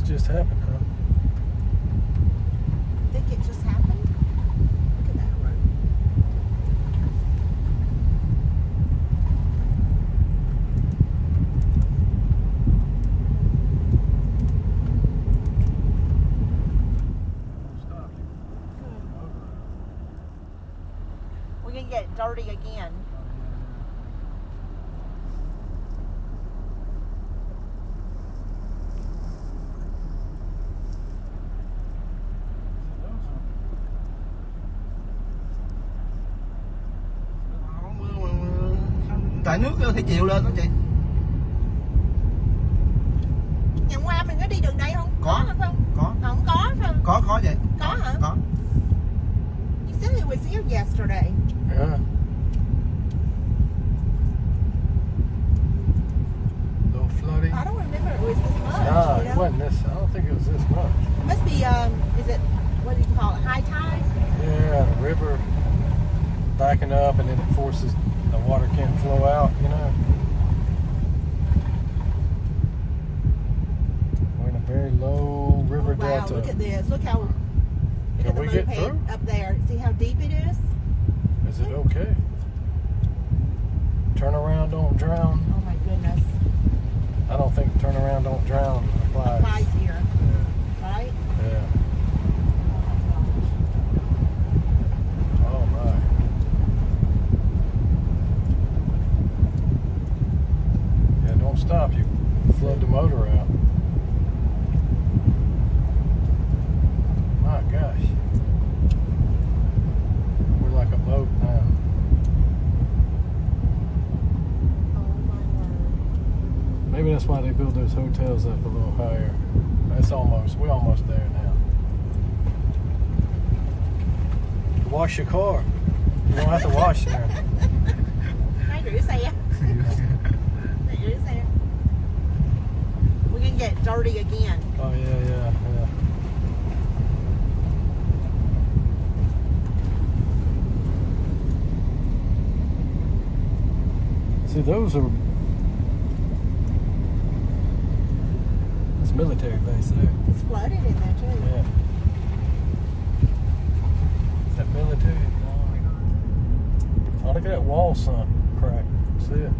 just happened, huh? Think it just happened? Look at that road. Stop. We're gonna get dirty again. Tại nước thì chiều lên đó chị. Ngày qua mình có đi đường đây không? Có. Không? Có. Không có phải không? Có vậy. Có hả? Có. You said it was here yesterday. Yeah. A little flooding. I don't remember it was this much. Nah, you it know? wasn't this. I don't think it was this much. It must be, is it, what do you call it, high tide? Yeah, the river backing up and then it forces the water can't flow out, you know. We're in a very low river Wow, delta. look at this. Look how, look Can at the we get moped through? up there. See how deep it is? Is it okay? Turn around, don't drown. Oh my goodness. I don't think turn around, don't drown applies. Applies here, Yeah, right? yeah. Oh my. Yeah, don't stop. You flood the motor out. My gosh. We're like a boat now. Oh my word. Maybe that's why they build those hotels up a little higher. We're almost there now. Wash your car. You don't have to wash there. Hãy rửa xe. Hãy rửa xe. We're gonna get dirty again. Oh yeah. See, those are it's military base there. It's flooded in there too. Yeah. Is that military? Oh, look at that wall sunk crack. See it?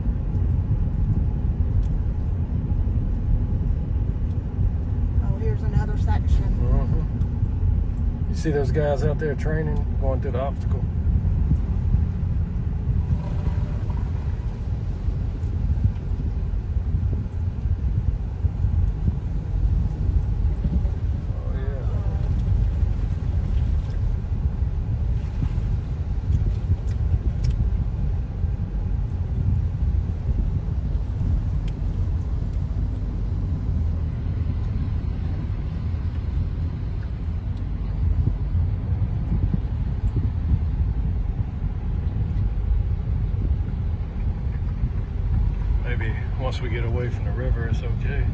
Oh, here's another section. You see those guys out there training, going through the obstacle? Oh yeah. Maybe once we get away from the river, it's okay.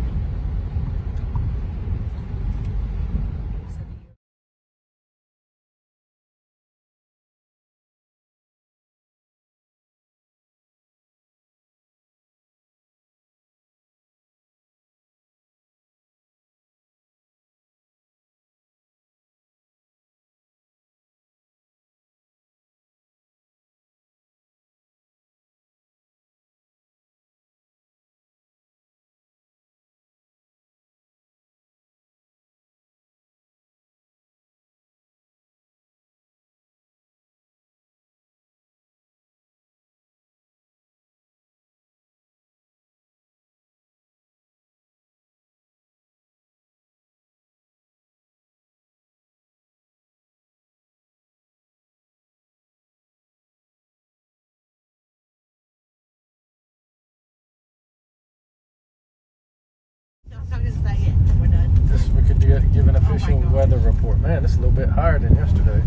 I'm not gonna say it. We're done. We could give an official weather report. Man, this is a little bit higher than yesterday.